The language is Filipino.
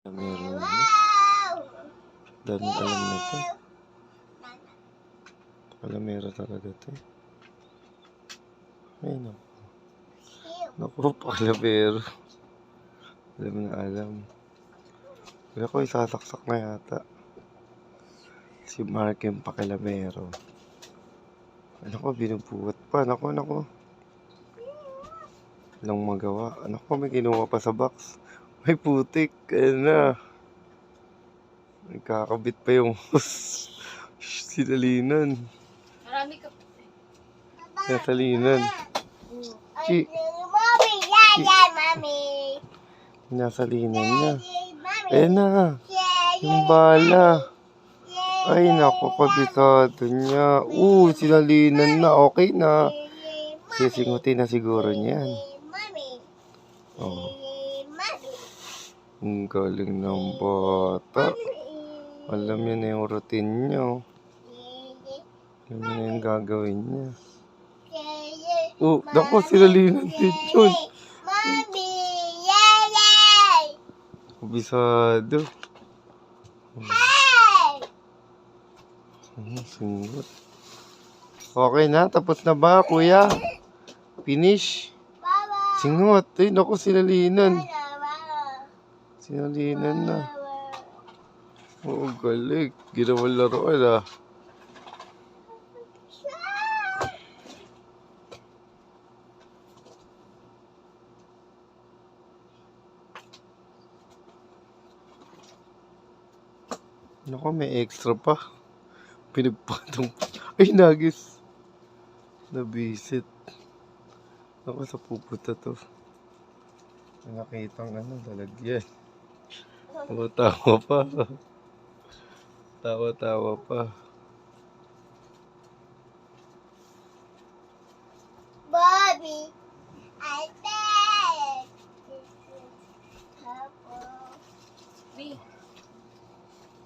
Meron na. Daming alam na ito. Alamera talaga ito. Ay, naku. Naku, pakalabero. Alam na alam. Kaya ko isasaksak na yata. Si Mark yung pakilamero. Ano ko, binubuhat pa. Naku. Walang magawa. Ano ko, may kinuha pa sa box. May putik. Ayan na. Nagkakabit pa yung hose. Sinalinan. Marami ka. Nasalinan. Chi. Mommy, mommy. Nasalinan niya. Ayan na. Yung bala. Ay, naku, kabisado niya. Sinalinan na. Okay na. Sisingutin na siguro niyan. Oh. Ang galing ng bata. Alam niya na yung routine niya. Alam niya na yung gagawin niya. Naku, sinalinan din yun. Mommy, yay! Kabisado. Hey! Singot. Okay na? Tapos na ba, kuya? Finish? Baba! Singot. Ay, naku, sinalinan. Baba! Sinalinan na. Oo, galing. Ginawang laruan ah. Naku, may extra pa. Pinagpatong. Ay, nagis. Nabisit. Naku, sa puputa to. Nakitang lalagyan. Tawa pa. Tawa pa. Bobby, I